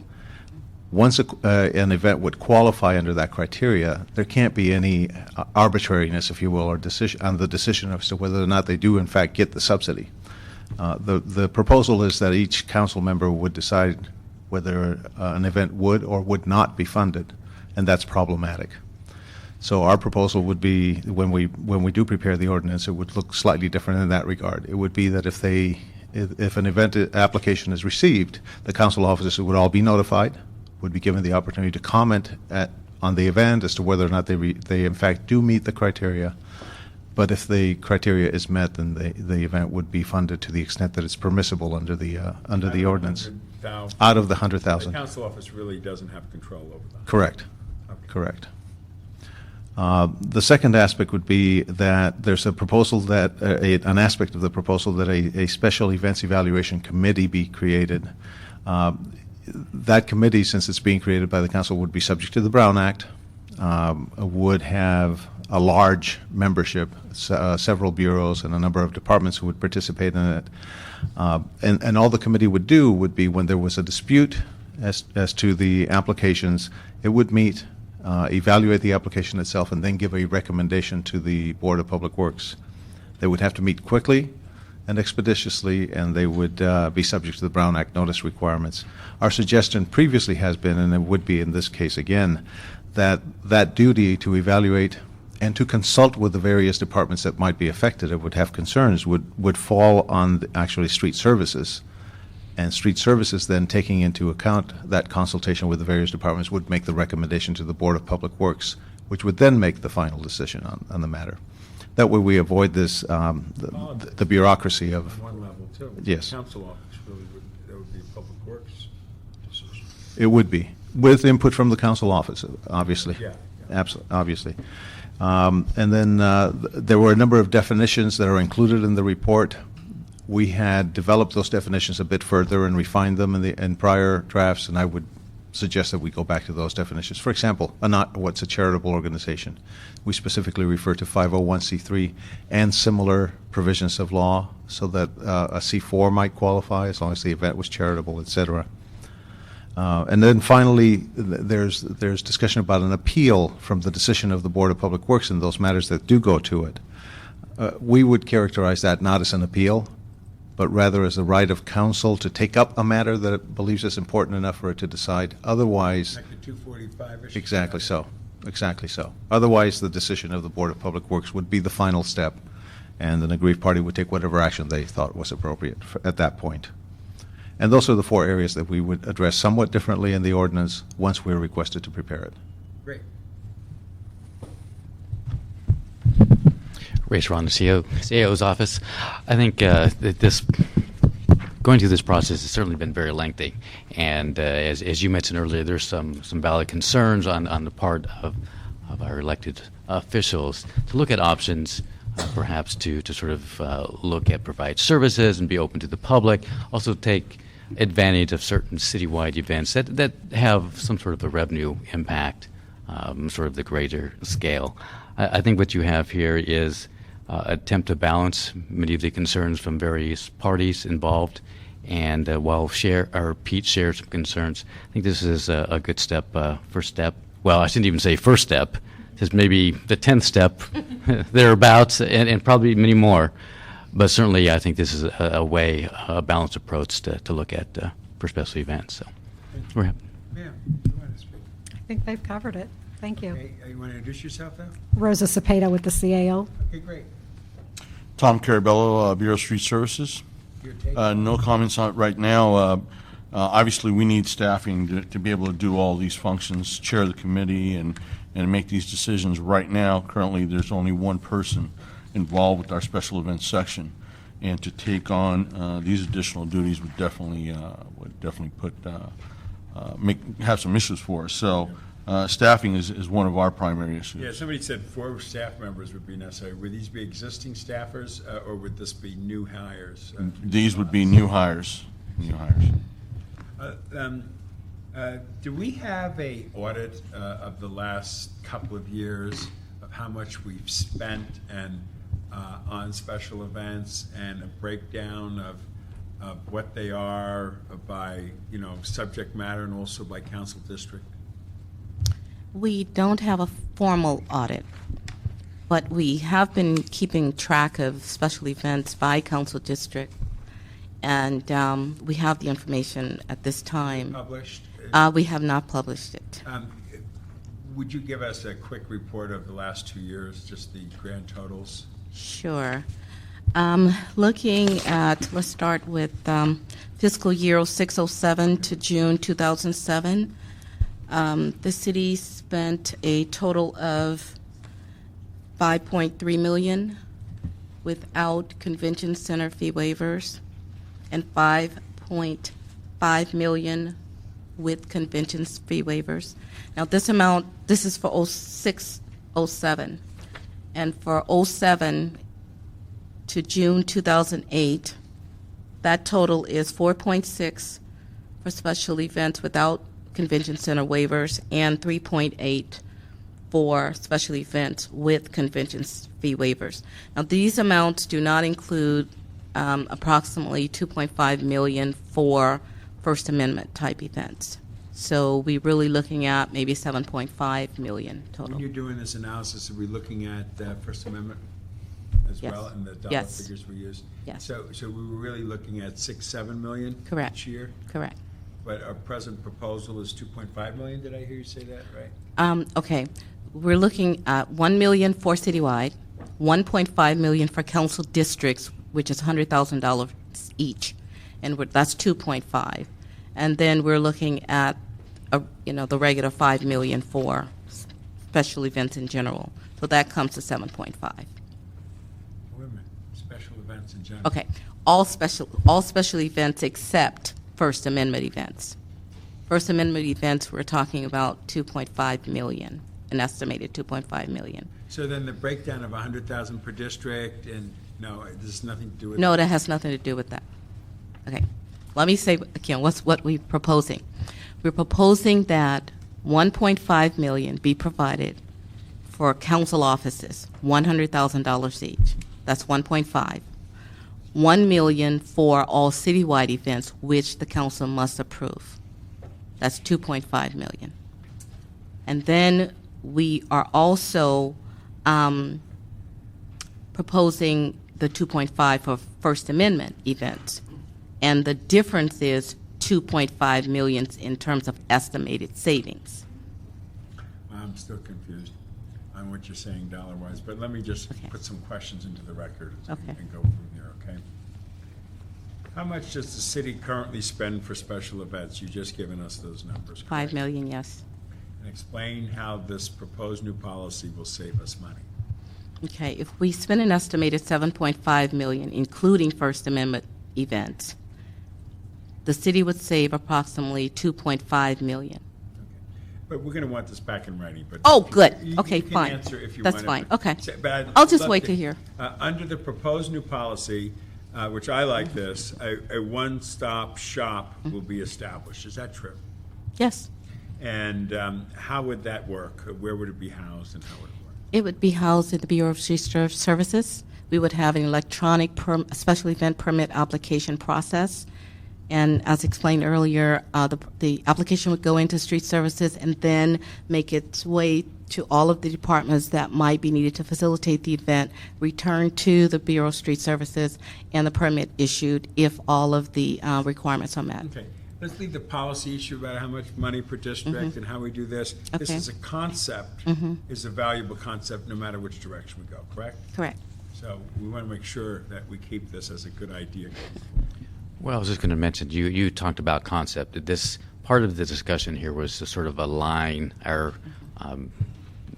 Once an event would qualify under that criteria, there can't be any arbitrariness, if you will, or on the decision as to whether or not they do in fact get the subsidy. The proposal is that each council member would decide whether an event would or would not be funded, and that's problematic. So our proposal would be, when we do prepare the ordinance, it would look slightly different in that regard. It would be that if an event application is received, the council officers would all be notified, would be given the opportunity to comment on the event as to whether or not they in fact do meet the criteria. But if the criteria is met, then the event would be funded to the extent that it's permissible under the ordinance. Out of the 100,000. The council office really doesn't have control over that. Correct. Okay. Correct. The second aspect would be that there's a proposal that an aspect of the proposal that a special events evaluation committee be created. That committee, since it's being created by the council, would be subject to the Brown Act, would have a large membership, several bureaus and a number of departments who would participate in it. And all the committee would do would be, when there was a dispute as to the applications, it would meet, evaluate the application itself, and then give a recommendation to the Board of Public Works. They would have to meet quickly and expeditiously, and they would be subject to the Brown Act notice requirements. Our suggestion previously has been, and it would be in this case again, that duty to evaluate and to consult with the various departments that might be affected or would have concerns would fall on actually street services. And street services then, taking into account that consultation with the various departments, would make the recommendation to the Board of Public Works, which would then make the final decision on the matter. That way we avoid this, the bureaucracy of... One level, too. Yes. Council office really that would be Public Works decision. It would be, with input from the council office, obviously. Yeah. Absolutely, obviously. And then there were a number of definitions that are included in the report. We had developed those definitions a bit further and refined them in prior drafts, and I would suggest that we go back to those definitions. For example, what's a charitable organization? We specifically refer to 501c3 and similar provisions of law, so that a C4 might qualify as long as the event was charitable, etc. And then finally, there's discussion about an appeal from the decision of the Board of Public Works in those matters that do go to it. We would characterize that not as an appeal, but rather as a right of council to take up a matter that it believes is important enough for it to decide. Otherwise, Like the 245-ish? exactly so. Exactly so. Otherwise, the decision of the Board of Public Works would be the final step, and an aggrieved party would take whatever action they thought was appropriate at that point. And those are the 4 areas that we would address somewhat differently in the ordinance once we're requested to prepare it. Great. Ray Sharon, the CAO's office. I think that going through this process has certainly been very lengthy, and as you mentioned earlier, there's some valid concerns on the part of our elected officials to look at options, perhaps to sort of look at provide services and be open to the public, also take advantage of certain citywide events that have some sort of a revenue impact, sort of the greater scale. I think what you have here is attempt to balance many of the concerns from various parties involved, and while Pete shares some concerns, I think this is a good step, first step. Well, I shouldn't even say first step. This is maybe the 10th step, thereabouts, and probably many more. But certainly, I think this is a balanced approach to look at for special events. So, we're happy. Yeah, you want to speak? I think they've covered it. Thank you. Hey, you want to introduce yourself, though? Rosa Cepeda with the CAO. Okay, great. Tom Carabello, Bureau of Street Services. Your take? No comments on it right now. Obviously, we need staffing to be able to do all these functions, chair the committee, and make these decisions. Right now, currently, there's only one person involved with our special events section, and to take on these additional duties would definitely put have some issues for us. So. Staffing is one of our primary issues. Yeah, somebody said 4 staff members would be necessary. Would these be existing staffers, or would this be new hires? These would be new hires. New hires. Do we have a audit of the last couple of years of how much we've spent and on special events, and a breakdown of what they are by subject matter and also by council district? We don't have a formal audit, but we have been keeping track of special events by council district, and we have the information at this time. Published? We have not published it. Would you give us a quick report of the last 2 years, just the grand totals? Sure. Looking at, let's start with fiscal year 06-07 to June 2007. The city spent a total of $5.3 million without convention center fee waivers, and $5.5 million with convention fee waivers. Now, this is for 06-07, and for 07 to June 2008, that total is 4.6 for special events without convention center waivers, and 3.8 for special events with convention fee waivers. Now, these amounts do not include approximately $2.5 million for First Amendment type events. So we're really looking at maybe $7.5 million total. When you're doing this analysis, are we looking at First Amendment as Yes. well, and the dollar Yes. figures we use? Yes. So we were really looking at $6-7 million Correct. each year? Correct. but our present proposal is 2.5 million. Did I hear you say that right? Okay, we're looking at 1 million for citywide, 1.5 million for council districts, which is $100,000 each, and that's 2.5. And then we're looking at, the regular 5 million for special events in general. So that comes to 7.5. Wait a minute. Special events in general. Okay, all special events except First Amendment events. First Amendment events, we're talking about 2.5 million, an estimated 2.5 million. So then the breakdown of 100,000 per district, and no, this has nothing to do with. No, that has nothing to do with that. Okay, let me say again, what we're proposing. We're proposing that 1.5 million be provided for council offices, $100,000 each. That's 1.5. 1 million for all citywide events, which the council must approve. That's 2.5 million. And then we are also proposing the 2.5 for First Amendment events. And the difference is 2.5 million in terms of estimated savings. I'm still confused on what you're saying dollar-wise, but let me just put some questions into the record and go from there, okay? How much does the city currently spend for special events? You've just given us those numbers, correct? 5 million, yes. And explain how this proposed new policy will save us money. Okay, if we spend an estimated 7.5 million, including First Amendment events, the city would save approximately 2.5 million. But we're going to want this back in writing. But Oh, good. You Okay, can fine. answer if you That's want fine. to. Okay. But I'll just love wait to hear. Under the proposed new policy, which I like this, a one-stop shop will be established. Is that true? Yes. And how would that work? Where would it be housed and how would it work? It would be housed at the Bureau of Street Services. We would have an electronic special event permit application process. And as explained earlier, the application would go into street services and then make its way to all of the departments that might be needed to facilitate the event, return to the Bureau of Street Services, and the permit issued if all of the requirements are met. Okay. Let's leave the policy issue about how much money per district and how we do this. This Okay. is a concept, is a valuable concept no matter which direction we go, correct? Correct. So we want to make sure that we keep this as a good idea. Well, I was just going to mention, you talked about concept. This part of the discussion here was to sort of align our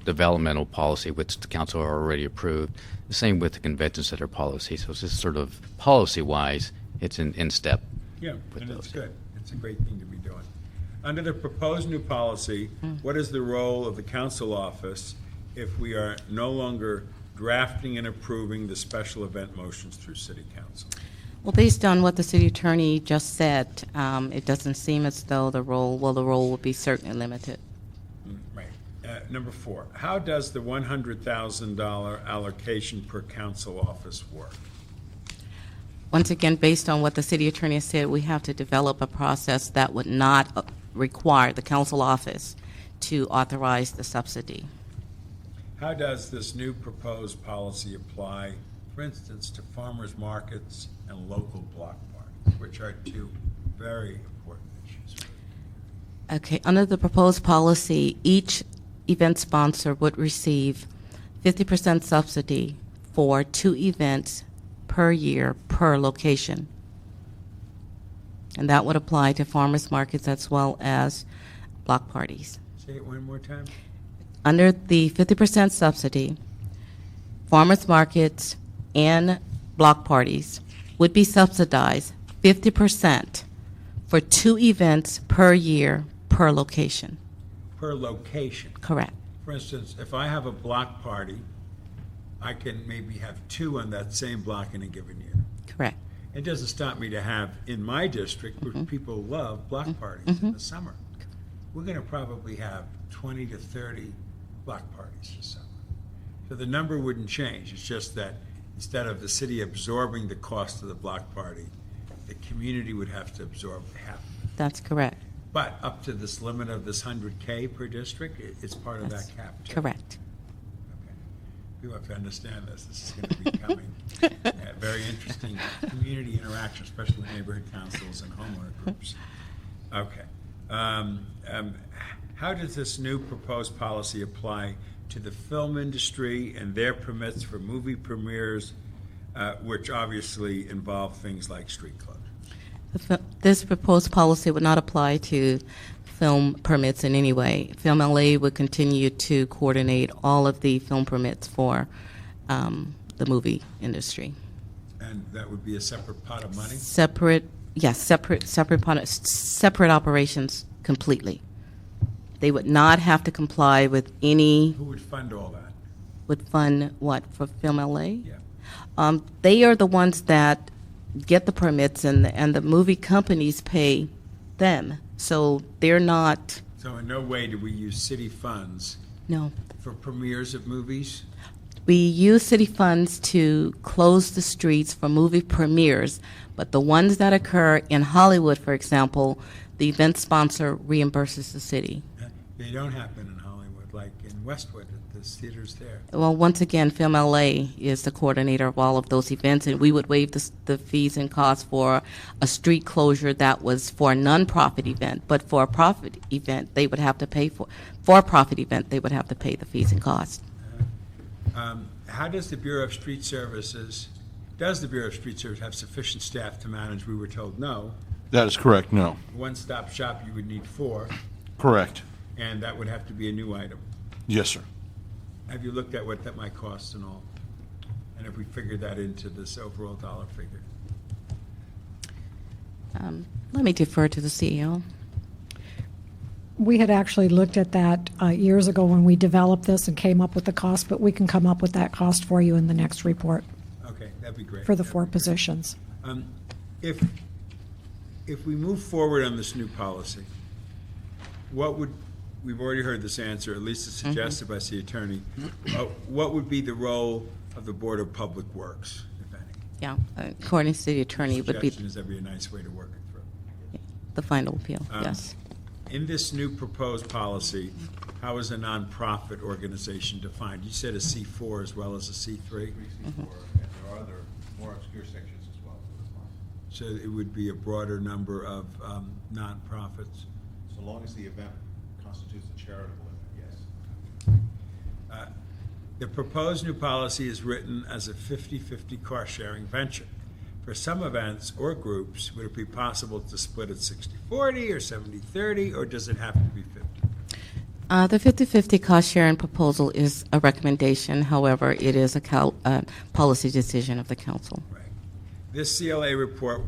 developmental policy, which the council already approved. The same with the convention center policy. So it's just sort of policy-wise, it's in step. Yeah, and it's good. It's a great thing to be doing. Under the proposed new policy, what is the role of the council office if we are no longer drafting and approving the special event motions through city council? Well, based on what the city attorney just said, it doesn't seem as though the role will be certainly limited. Right. Number 4, how does the $100,000 allocation per council office work? Once again, based on what the city attorney said, we have to develop a process that would not require the council office to authorize the subsidy. How does this new proposed policy apply, for instance, to farmers markets and local block parties, which are two very important issues? Okay, under the proposed policy, each event sponsor would receive 50% subsidy for 2 events per year per location. And that would apply to farmers markets as well as block parties. Say it one more time. Under the 50% subsidy, farmers markets and block parties would be subsidized 50% for 2 events per year per location. Per location. Correct. For instance, if I have a block party, I can maybe have 2 on that same block in a given year. Correct. It doesn't stop me to have, in my district, where people love block parties in the summer, we're going to probably have 20 to 30 block parties this summer. So the number wouldn't change. It's just that instead of the city absorbing the cost of the block party, the community would have to absorb half of it. That's correct. But up to this limit of this 100K per district, it's part of that cap, too. Correct. People have to understand this. This is going to be becoming very interesting community interaction, especially with neighborhood councils and homeowner groups. Okay. How does this new proposed policy apply to the film industry and their permits for movie premieres, which obviously involve things like street closure? This proposed policy would not apply to film permits in any way. Film LA would continue to coordinate all of the film permits for the movie industry. And that would be a separate pot of money? Separate operations completely. They would not have to comply with any. Who would fund all that? Would fund what, for Film LA? Yeah. They are the ones that get the permits, and the movie companies pay them. So they're not. So in no way do we use city funds? No. For premieres of movies? We use city funds to close the streets for movie premieres, but the ones that occur in Hollywood, for example, the event sponsor reimburses the city. They don't happen in Hollywood, like in Westwood, at the theaters there. Well, once again, Film LA is the coordinator of all of those events, and we would waive the fees and costs for a street closure that was for a nonprofit event. But for a profit event, they would have to pay for a profit event, they would have to pay the fees and costs. How does the Bureau of Street Services have sufficient staff to manage? We were told no. That is correct, no. One-stop shop, you would need 4. Correct. And that would have to be a new item. Yes, sir. Have you looked at what that might cost and all? And if we figure that into this overall dollar figure? Let me defer to the CEO. We had actually looked at that years ago when we developed this and came up with the cost, but we can come up with that cost for you in the next report. Okay, that'd be great. For the 4 positions. If we move forward on this new policy, we've already heard this answer, at least it's suggested by the attorney, what would be the role of the Board of Public Works, if any? Yeah, according to the attorney, it would be Suggestion is that'd be a nice way to work it through. the final appeal, yes. In this new proposed policy, how is a nonprofit organization defined? You said a C4 as well as a C3? C4, and there are other more obscure sections as well. So it would be a broader number of nonprofits? So long as the event constitutes a charitable event, yes. The proposed new policy is written as a 50-50 cost-sharing venture. For some events or groups, would it be possible to split it 60-40 or 70-30, or does it have to be 50? The 50-50 cost-sharing proposal is a recommendation. However, it is a policy decision of the council. Right. This CLA report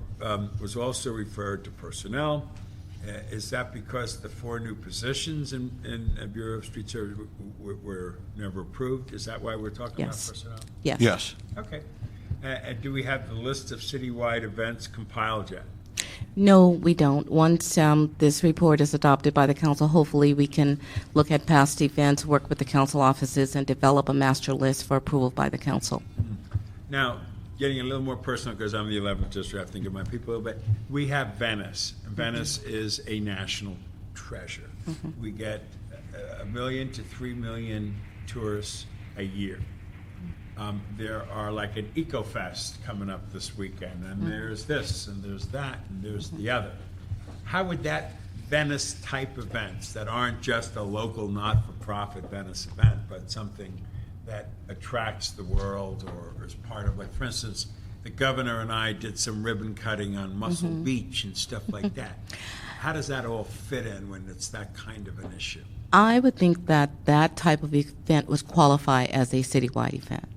was also referred to personnel. Is that because the 4 new positions in Bureau of Street Service were never approved? Is that why we're talking about personnel? Yes. Yes. Okay. Do we have the list of citywide events compiled yet? No, we don't. Once this report is adopted by the council, hopefully we can look at past events, work with the council offices, and develop a master list for approval by the council. Now, getting a little more personal, because I'm the 11th district, I have to think of my people a little bit. We have Venice. Venice is a national treasure. We get 1 million to 3 million tourists a year. There are like an eco-fest coming up this weekend, and there's this, and there's that, and there's the other. How would that Venice-type events that aren't just a local not-for-profit Venice event, but something that attracts the world or is part of, like, for instance, the governor and I did some ribbon cutting on Muscle Beach and stuff like that. How does that all fit in when it's that kind of an issue? I would think that that type of event would qualify as a citywide event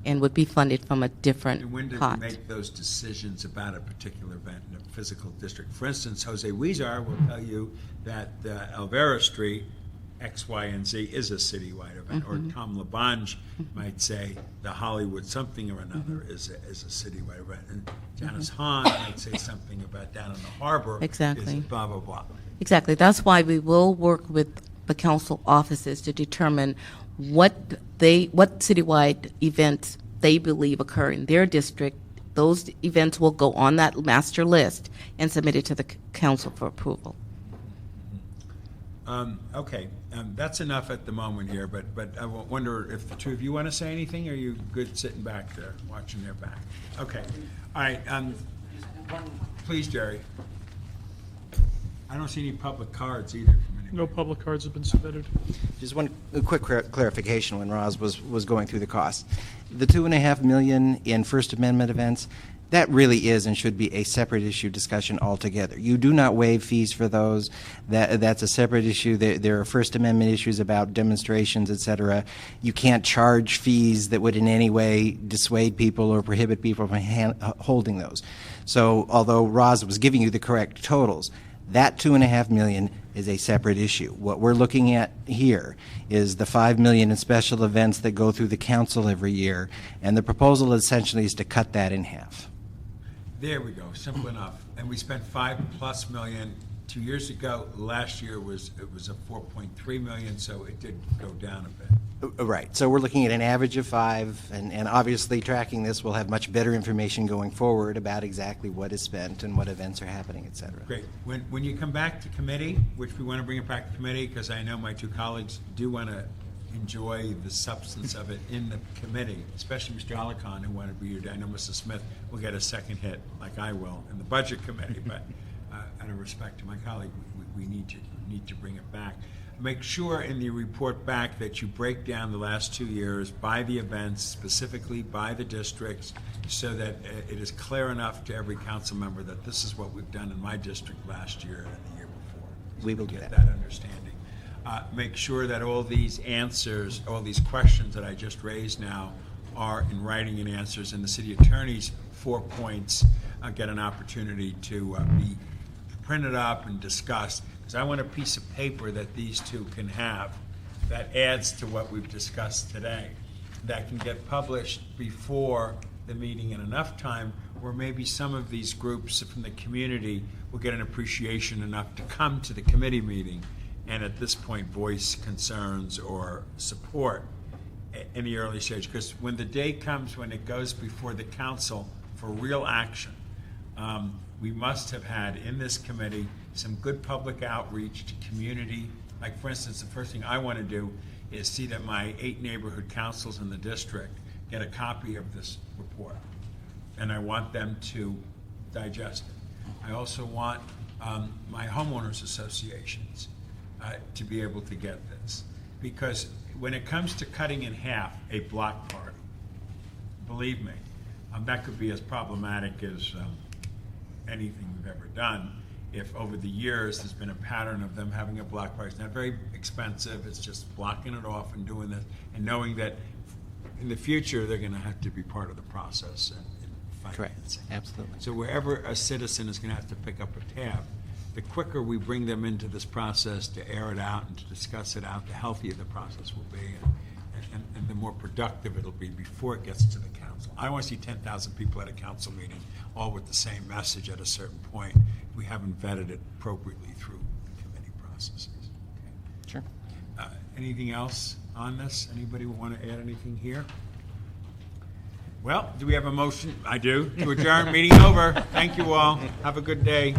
and would be funded from a different And when do pot. we make those decisions about a particular event in a physical district? For instance, Jose Huizar will tell you that Alvera Street, X, Y, and Z is a citywide event. Or Tom LaBonge might say the Hollywood something or another is a citywide event. And Janice Hahn might say something about down in the harbor Exactly. is blah, blah, blah. Exactly. That's why we will work with the council offices to determine what citywide events they believe occur in their district. Those events will go on that master list and submitted to the council for approval. Okay, that's enough at the moment here, but I wonder if the two of you want to say anything, or are you good sitting back there, watching their back? Okay, all right, please, Jerry. I don't see any public cards either from anyone. No public cards have been submitted. Just one quick clarification when Roz was going through the costs. The $2.5 million in First Amendment events, that really is and should be a separate issue discussion altogether. You do not waive fees for those. That's a separate issue. There are First Amendment issues about demonstrations, et cetera. You can't charge fees that would in any way dissuade people or prohibit people from holding those. So although Roz was giving you the correct totals, that $2.5 million is a separate issue. What we're looking at here is the $5 million in special events that go through the council every year, and the proposal essentially is to cut that in half. There we go, simple enough. And we spent $5+ million 2 years ago. Last year it was a $4.3 million, so it did go down a bit. Right. So we're looking at an average of 5, and obviously tracking this, we'll have much better information going forward about exactly what is spent and what events are happening, et cetera. Great. When you come back to committee, which we want to bring it back to committee, because I know my two colleagues do want to enjoy the substance of it in the committee, especially Mr. Allocation, who wanted to be here. I know Mrs. Smith will get a second hit, like I will, in the budget committee, but out of respect to my colleague, we need to bring it back. Make sure in the report back that you break down the last 2 years by the events, specifically by the districts, so that it is clear enough to every council member that this is what we've done in my district last year and the year before. We will do that understanding. Make sure that all these answers, all these questions that I just raised now are in writing and answers, and the city attorney's 4 points get an opportunity to be printed up and discussed, because I want a piece of paper that these two can have that adds to what we've discussed today, that can get published before the meeting in enough time where maybe some of these groups from the community will get an appreciation enough to come to the committee meeting and at this point voice concerns or support in the early stage. Because when the day comes when it goes before the council for real action, we must have had in this committee some good public outreach to community. Like, for instance, the first thing I want to do is see that my 8 neighborhood councils in the district get a copy of this report, and I want them to digest it. I also want my homeowners associations to be able to get this, because when it comes to cutting in half a block party, believe me, that could be as problematic as anything we've ever done. If over the years there's been a pattern of them having a block party, it's not very expensive, it's just blocking it off and doing this, and knowing that in the future they're going to have to be part of the process and financing. Correct. Absolutely. So wherever a citizen is going to have to pick up a tab, the quicker we bring them into this process to air it out and to discuss it out, the healthier the process will be, and the more productive it'll be before it gets to the council. I want to see 10,000 people at a council meeting, all with the same message at a certain point, if we haven't vetted it appropriately through the committee processes. Okay. Sure. Anything else on this? Anybody want to add anything here? Well, do we have a motion? I do. To adjourn. Meeting over. Thank you all. Have a good day.